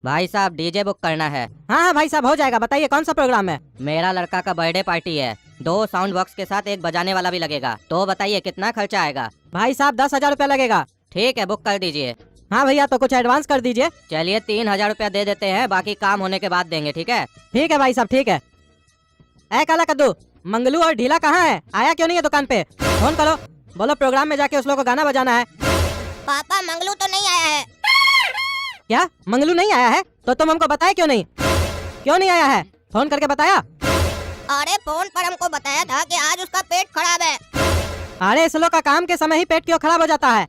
भाई साहब DJ book करना है। हाँ हाँ भाई साहब हो जाएगा, बताइए कौन सा प्रोग्राम है। मेरा लड़का का बर्थडे पार्टी है, 2 साउंड बॉक्स के साथ एक बजाने वाला भी लगेगा, तो बताइए कितना खर्चा आएगा। भाई साहब 10,000 रुपया लगेगा। ठीक है बुक कर दीजिए। हाँ भैया तो कुछ एडवांस कर दीजिए। चलिए 3,000 रुपया दे देते हैं, बाकी काम होने के बाद देंगे, ठीक है। ठीक है भाई साहब ठीक है। ऐ काला कद्दू, मंगलू और ढीला कहाँ है? आया क्यों नहीं है दुकान पे? फोन करो, बोलो प्रोग्राम में जाके उस लोग को गाना बजाना है। पापा मंगलू तो नहीं आया है। क्या मंगलू नहीं आया है? तो तुम हमको बताए क्यों नहीं? क्यों नहीं आया है? फोन करके बताया? अरे फोन पर हमको बताया था कि आज उसका पेट खराब है। अरे इस लोग का काम के समय ही पेट क्यों खराब हो जाता है?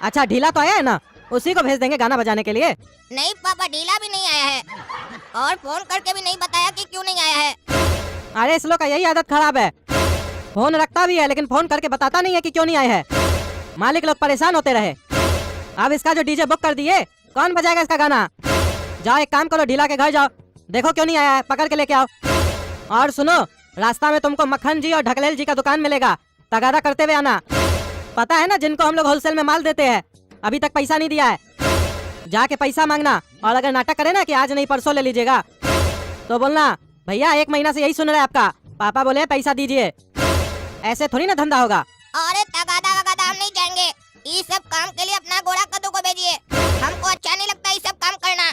अच्छा ढीला तो आया है ना, उसी को भेज देंगे गाना बजाने के लिए। नहीं पापा, ढीला भी नहीं आया है और फोन करके भी नहीं बताया कि क्यों नहीं आया है। अरे इस लोग का यही आदत खराब है, फोन रखता भी है लेकिन फोन करके बताता नहीं है कि क्यों नहीं आए है। मालिक लोग परेशान होते रहे। अब इसका जो डीजे बुक कर दिए, कौन बजाएगा इसका गाना? जाओ एक काम करो, ढीला के घर जाओ, देखो क्यों नहीं आया है, पकड़ के लेके आओ। और सुनो, रास्ता में तुमको मक्खन जी और ढकलेल जी का दुकान मिलेगा, तगादा करते हुए आना। पता है ना जिनको हम लोग होलसेल में माल देते हैं, अभी तक पैसा नहीं दिया है। जाके पैसा मांगना, और अगर नाटक करे ना कि आज नहीं परसों ले लीजिएगा, तो बोलना भैया 1 महीना से यही सुन रहे हैं आपका, पापा बोले पैसा दीजिए। ऐसे थोड़ी ना धंधा होगा। अरे तगादा वगादा हम नहीं जाएंगे, ये सब काम के लिए अपना गोरा कद्दू को भेजिए, हमको अच्छा नहीं लगता ये सब काम करना।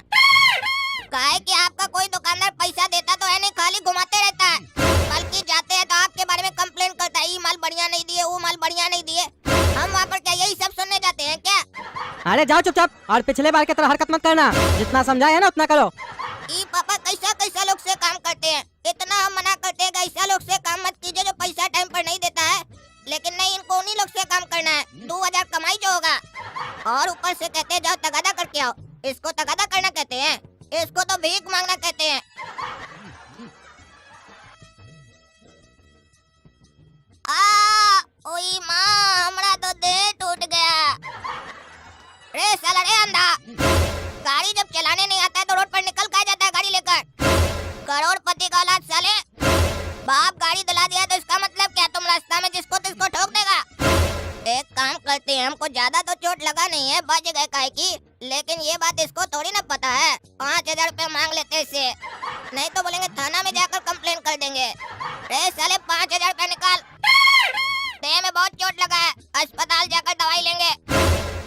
काहे कि आपका कोई दुकानदार पैसा देता तो है नहीं, खाली घुमाते रहता है, बल्कि जाते हैं तो आपके बारे में कंप्लेन करता है, ये माल बढ़िया नहीं दिए, वो माल बढ़िया नहीं दिए। हम वहाँ पर क्या यही सब सुनने जाते हैं क्या? अरे जाओ चुपचाप, और पिछले बार की तरह हरकत मत करना, जितना समझाया ना उतना करो। ई पापा कैसा कैसा लोग से काम करते हैं, इतना हम मना करते हैं ऐसा लोग से काम मत कीजिए जो पैसा टाइम पर नहीं देता है, लेकिन नहीं, इनको उन्हीं लोग से काम करना है, 2,000 कमाई जो होगा। और ऊपर से कहते हैं जाओ तगादा करके आओ, इसको तगादा करना कहते हैं, इसको तो भीख मांगना कहते हैं। ओई माँ, हमरा तो देह टूट गया। रे साला रे अंधा, गाड़ी जब चलाने नहीं आता है तो रोड पर निकल कर जाता है गाड़ी लेकर। करोड़पति का औलाद साले, बाप गाड़ी दिला दिया तो इसका मतलब क्या तुम रास्ता में जिसको तिसको ठोक देगा? एक काम करते हैं, हमको ज्यादा तो चोट लगा नहीं है, बच गए काहे की, लेकिन ये बात इसको थोड़ी ना पता है। 5,000 रुपए मांग लेते इससे, नहीं तो बोलेंगे थाना में जाकर कंप्लेन कर देंगे। रे साले 5,000 रुपए निकाल, देह में बहुत चोट लगा है, अस्पताल जाकर दवाई लेंगे।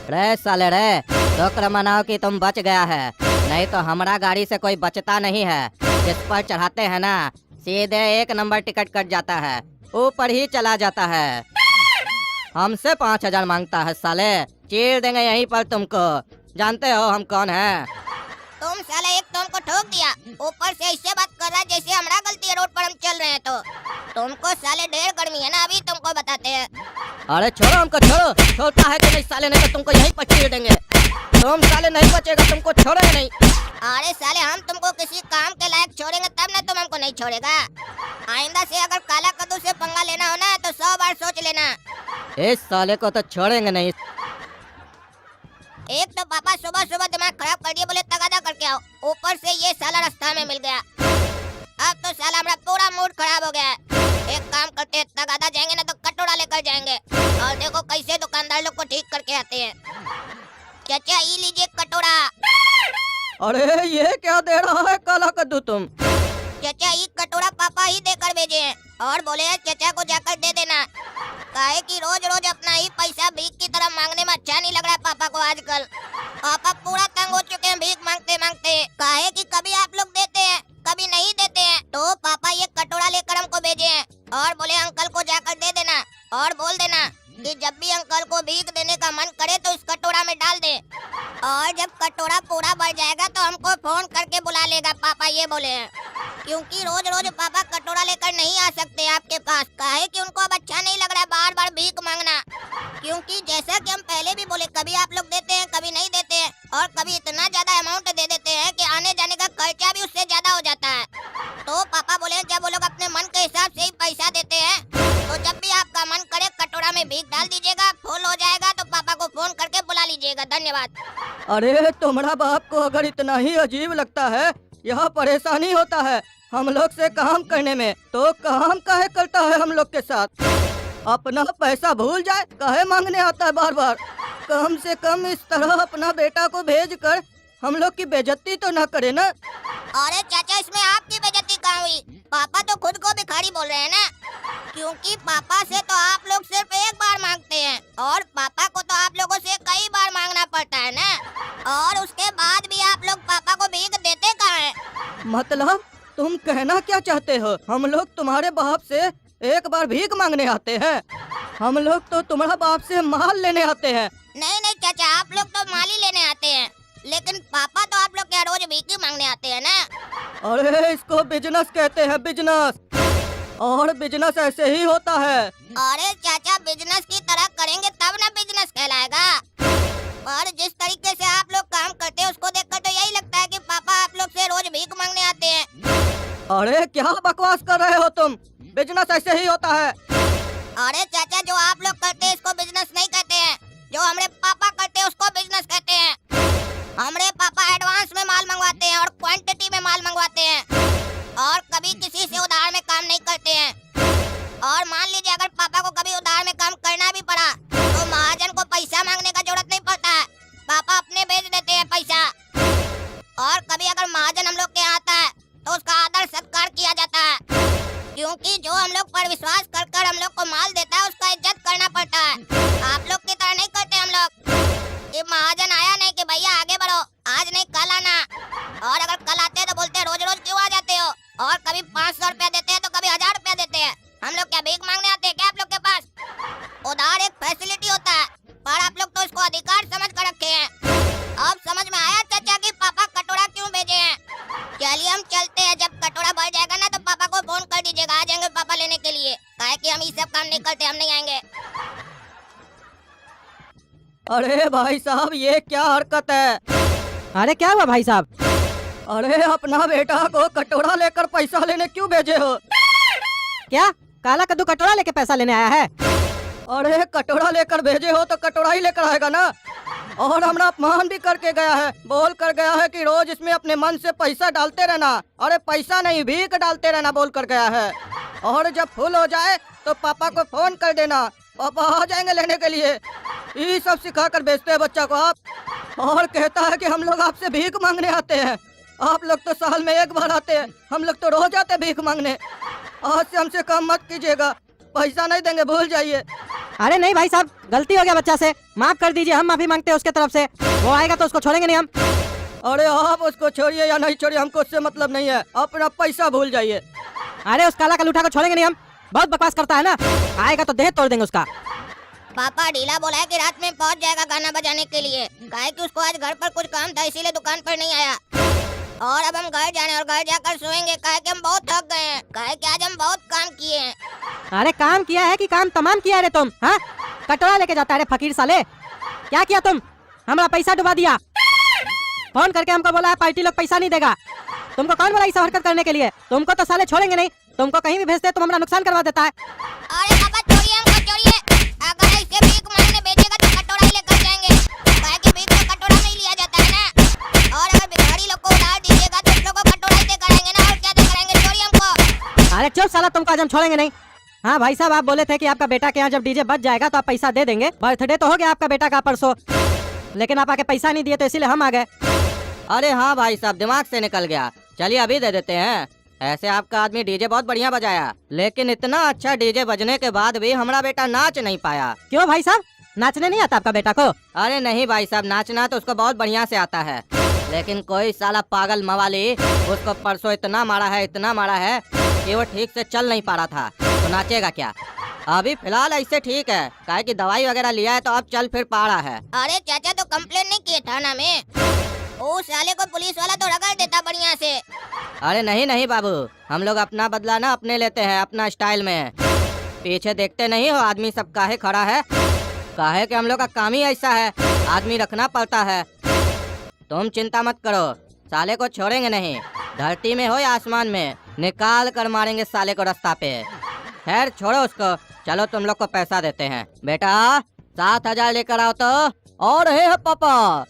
रे साले रे, शुक्र मनाओ कि तुम बच गया है, नहीं तो हमारा गाड़ी से कोई बचता नहीं है। जिस पर चढ़ाते हैं ना, सीधे 1 नंबर टिकट कट जाता है, ऊपर ही चला जाता है। हमसे 5,000 मांगता है साले, चीर देंगे यहीं पर तुमको। जानते हो हम कौन हैं? तुम साले एक तो हमको ठोक दिया, ऊपर से ऐसे बात कर रहा है जैसे हमारा गलती है, रोड पर हम चल रहे हैं तो। तुमको साले ढेर गर्मी है ना, अभी तुमको बताते हैं। अरे छोड़ो हमको, छोड़ो, छोड़ता है कि नहीं साले, नहीं तो तुमको यहीं पर चीर देंगे। तुम साले नहीं बचेगा, तुमको छोड़ेंगे नहीं। अरे साले हम तुमको किसी काम के लायक छोड़ेंगे तब ना, तुम हमको नहीं छोड़ेगा। आइंदा से अगर काला कद्दू से पंगा लेना हो ना तो 100 बार सोच लेना। इस साले को तो छोड़ेंगे नहीं। एक तो पापा सुबह सुबह दिमाग खराब कर दिए, बोले तगादा करके आओ, ऊपर से ये साला रास्ता में मिल गया। अब तो साला हमारा पूरा मूड खराब हो गया है। एक काम करते हैं, तगादा जाएंगे ना तो कटोरा लेकर जाएंगे, और देखो कैसे दुकानदार लोग को ठीक करके आते हैं। चाचा ये लीजिए कटोरा। अरे ये क्या दे रहा है काला कद्दू तुम? चाचा ये कटोरा पापा ही देकर भेजे हैं, और बोले हैं चाचा को जाकर दे देना, काहे कि रोज रोज अपना ही पैसा भीख की तरह मांगने में अच्छा नहीं लग रहा है पापा को आजकल। पापा पूरा तंग हो चुके हैं भीख मांगते मांगते, काहे कि कभी आप लोग देते हैं कभी नहीं देते हैं। तो पापा ये कटोरा लेकर हमको भेजे हैं, और बोले अंकल को जाकर दे देना, और बोल देना कि जब भी अंकल को भीख देने का मन करे तो इस कटोरा में डाल दे, और जब कटोरा पूरा भर जाएगा तो हमको फोन करके बुला लेगा, पापा ये बोले हैं। क्योंकि रोज रोज पापा कटोरा लेकर नहीं आ सकते आपके पास, काहे कि उनको अब अच्छा नहीं लग रहा है बार बार भीख मांगना। क्योंकि जैसा कि हम पहले भी बोले, कभी आप लोग देते हैं कभी नहीं देते हैं, और कभी इतना ज्यादा अमाउंट दे देते हैं कि आने जाने का खर्चा भी उससे ज्यादा हो जाता है। तो पापा बोले जब वो लोग अपने मन के हिसाब से ही पैसा देते हैं, तो जब भी आपका मन करे कटोरा में भीख डाल दीजिएगा, फुल हो जाएगा तो पापा को फोन करके बुला लीजिएगा। धन्यवाद। अरे तुम्हारा बाप को अगर इतना ही अजीब लगता है, यह परेशानी होता है हम लोग से काम करने में, तो काम काहे करता है हम लोग के साथ? अपना पैसा भूल जाए, काहे मांगने आता है बार बार? कम से कम इस तरह अपना बेटा को भेजकर हम लोग की बेइज्जती तो ना करे ना। अरे चाचा, इसमें आपकी बेइज्जती कहाँ हुई? पापा तो खुद को भिखारी बोल रहे हैं ना, क्योंकि पापा से तो आप लोग सिर्फ एक बार मांगते हैं और पापा को तो आप लोगों से कई बार मांगना पड़ता है ना, और उसके बाद भी आप लोग पापा को भीख देते कहाँ हैं? मतलब तुम कहना क्या चाहते हो? हम लोग तुम्हारे बाप से एक बार भीख मांगने आते हैं? हम लोग तो तुम्हारा बाप से माल लेने आते हैं। नहीं नहीं चाचा, आप लोग तो माल ही लेने आते हैं, लेकिन पापा तो आप लोग क्या रोज भीख ही मांगने आते हैं ना? अरे इसको बिजनेस कहते हैं, बिजनेस, और बिजनेस ऐसे ही होता है। अरे चाचा, बिजनेस की तरह करेंगे तब ना बिजनेस कहलाएगा। पर जिस तरीके से आप लोग काम करते हैं उसको देखकर तो यही लगता है कि पापा आप लोग से रोज भीख मांगने आते हैं। अरे क्या बकवास कर रहे हो तुम? बिजनेस ऐसे ही होता है। अरे चाचा, जो आप लोग करते हैं इसको बिजनेस नहीं कहते हैं, जो हमारे पापा करते हैं उसको बिजनेस कहते हैं। हमारे पापा एडवांस में माल मंगवाते हैं और क्वांटिटी में माल मंगवाते हैं, और कभी किसी से उधार में काम नहीं करते हैं। और मान लीजिए अगर पापा को कभी उधार में काम करना भी पड़ा तो महाजन को पैसा मांगने का जरूरत नहीं पड़ता है, पापा अपने भेज देते हैं पैसा। और कभी अगर महाजन हम लोग के यहाँ आता है तो उसका आदर सत्कार किया जाता है, क्योंकि जो हम लोग पर विश्वास कर कर हम लोग को माल देता है उसका इज्जत करना पड़ता है। आप लोग की तरह नहीं करते हम लोग कि महाजन आया नहीं कि भैया आगे बढ़ो, आज नहीं कल आना, और अगर कल आते हैं तो बोलते हैं रोज रोज क्यों आ जाते हो, और कभी 500 रुपया देते हैं तो कभी 1000 रुपया देते हैं। हम लोग क्या भीख मांगने आते हैं क्या आप लोग के पास? उधार एक फैसिलिटी होता है, पर आप लोग तो इसको अधिकार समझ कर रखे हैं। अब समझ में आया चाचा कि पापा कटोरा क्यों भेजे हैं? चलिए हम चलते हैं, जब कटोरा भर जाएगा ना तो पापा को फोन कर दीजिएगा, आ जाएंगे पापा लेने के लिए। काहे कि हम ये सब काम नहीं करते, हम नहीं आएंगे। अरे भाई साहब, ये क्या हरकत है? अरे क्या हुआ भाई साहब? अरे अपना बेटा को कटोरा लेकर पैसा लेने क्यों भेजे हो? क्या काला कद्दू कटोरा लेके पैसा लेने आया है? अरे कटोरा लेकर भेजे हो तो कटोरा ही लेकर आएगा ना। और हमारा अपमान भी करके गया है, बोल कर गया है कि रोज इसमें अपने मन से पैसा डालते रहना। अरे पैसा नहीं, भीख डालते रहना बोल कर गया है। और जब फुल हो जाए तो पापा को फोन कर देना, पापा आ जाएंगे लेने के लिए। ये सब सिखा कर भेजते हैं बच्चा को आप, और कहता है कि हम लोग आपसे भीख मांगने आते हैं। आप लोग तो साल में एक बार आते हैं, हम लोग तो रोज आते भीख मांगने। आज से हमसे काम मत कीजिएगा, पैसा नहीं देंगे, भूल जाइए। अरे नहीं भाई साहब, गलती हो गया बच्चा से, माफ कर दीजिए, हम माफी मांगते हैं उसके तरफ से। वो आएगा तो उसको छोड़ेंगे नहीं हम। अरे आप उसको छोड़िए या नहीं छोड़िए, हमको उससे मतलब नहीं है, अपना पैसा भूल जाइए। अरे उस काला कलूठा को छोड़ेंगे नहीं हम, बहुत बकवास करता है ना, आएगा तो देह तोड़ देंगे उसका। पापा ढीला बोला है कि रात में पहुंच जाएगा गाना बजाने के लिए, काहे कि उसको आज घर पर कुछ काम था इसीलिए दुकान पर नहीं आया। और अब हम घर जाने और घर जाकर सोएंगे, काहे कि हम बहुत थक गए हैं, काहे कि आज हम बहुत काम किए हैं। अरे काम किया है कि काम तमाम किया रे तुम? हाँ, कटोरा लेके जाता है रे फकीर साले, क्या किया तुम? हमारा पैसा डुबा दिया, फोन करके हमको बोला है पार्टी लोग पैसा नहीं देगा। तुमको कौन बोला इस हरकत करने के लिए? तुमको तो साले छोड़ेंगे नहीं, तुमको कहीं भी भेजते तुम हमारा नुकसान करवा देता है। अरे पापा छोड़िए हमको, छोड़िए। अगर ऐसे भीख मांगने भेजेगा तो कटोरा ही लेकर जाएंगे, काहे कि भीख तो कटोरा में ही लिया जाता है ना। और अगर भिखारी लोग को उधार दीजिएगा तो उन लोगों को कटोरा ही दे कराएंगे ना, और क्या दे कराएंगे? छोड़िए हमको। अरे चुप साला, तुमको आज हम छोड़ेंगे नहीं। हाँ भाई साहब, आप बोले थे कि आपका बेटा के यहाँ जब डीजे बच जाएगा तो आप पैसा दे देंगे। बर्थडे तो हो गया आपका बेटा का परसों, लेकिन आप आके पैसा नहीं दिए तो इसीलिए हम आ गए। अरे हाँ भाई साहब, दिमाग से निकल गया, चलिए अभी दे देते हैं। ऐसे आपका आदमी डीजे बहुत बढ़िया बजाया, लेकिन इतना अच्छा डीजे बजने के बाद भी हमारा बेटा नाच नहीं पाया। क्यों भाई साहब, नाचने नहीं आता आपका बेटा को? अरे नहीं भाई साहब, नाचना तो उसको बहुत बढ़िया से आता है, लेकिन कोई साला पागल मवाली उसको परसों इतना मारा है कि वो ठीक से चल नहीं पा रहा था, तो नाचेगा क्या? अभी फिलहाल ऐसे ठीक है, काहे कि दवाई वगैरह लिया है तो अब चल फिर पा रहा है। अरे चाचा तो कंप्लेन नहीं किए थाना में, वो साले को पुलिस वाला तो रगड़ देता बढ़िया से। अरे नहीं बाबू, हम लोग अपना बदला ना अपने लेते हैं, अपना स्टाइल में। पीछे देखते नहीं हो आदमी सब काहे खड़ा है? काहे कि हम लोग का काम ही ऐसा है, आदमी रखना पड़ता है। तुम चिंता मत करो, साले को छोड़ेंगे नहीं, धरती में हो या आसमान में, निकाल कर मारेंगे साले को रास्ता पे। खैर छोड़ो उसको, चलो तुम लोग को पैसा देते हैं। बेटा 7,000 लेकर आओ तो। और है पापा,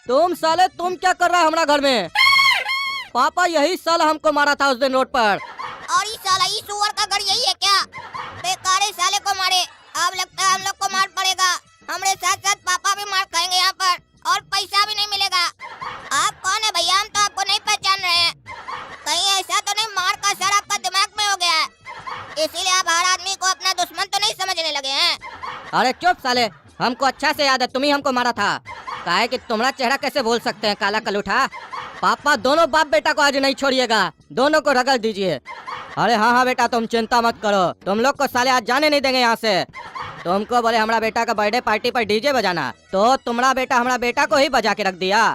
तुम साले तुम क्या कर रहा है हमारा घर में? पापा यही साला हमको मारा था उस दिन रोड पर। और इस साला इस सुअर का घर यही है क्या? बेकारे साले को मारे, अब लगता है हम लोग को मार पड़ेगा। हमारे साथ साथ पापा भी मार खाएंगे यहाँ पर। और पैसा भी नहीं मिलेगा। आप कौन है भैया? हम तो आपको नहीं पहचान रहे हैं। कहीं ऐसा तो नहीं मार का असर आपका दिमाग में हो गया है, इसीलिए आप हर आदमी को अपना दुश्मन तो नहीं समझने लगे हैं? अरे चुप साले, हमको अच्छा से याद है तुम ही हमको मारा था। काहे कि तुम्हारा चेहरा कैसे बोल सकते हैं काला कलूठा। पापा दोनों बाप बेटा को आज नहीं छोड़िएगा, दोनों को रगड़ दीजिए। अरे हाँ हाँ बेटा तुम चिंता मत करो, तुम लोग को साले आज जाने नहीं देंगे यहाँ से। तुमको बोले हमारा बेटा का बर्थडे पार्टी पर डीजे बजाना, तो तुम्हारा बेटा हमारा बेटा को ही बजा के रख दिया।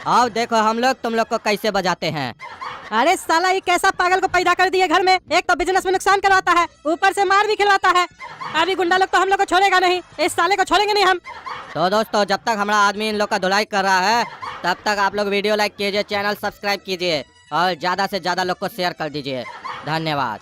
अब देखो हम लोग तुम लोग को कैसे बजाते हैं। अरे साला ये कैसा पागल को पैदा कर दिया घर में, एक तो बिजनेस में नुकसान करवाता है, ऊपर से मार भी खिलवाता है। अभी गुंडा लोग तो हम लोग को छोड़ेगा नहीं, इस साले को छोड़ेंगे नहीं हम। तो दोस्तों जब तक हमारा आदमी इन लोग का धुलाई कर रहा है तब तक आप लोग वीडियो लाइक कीजिए, चैनल सब्सक्राइब कीजिए और ज्यादा से ज्यादा लोग को शेयर कर दीजिए। धन्यवाद।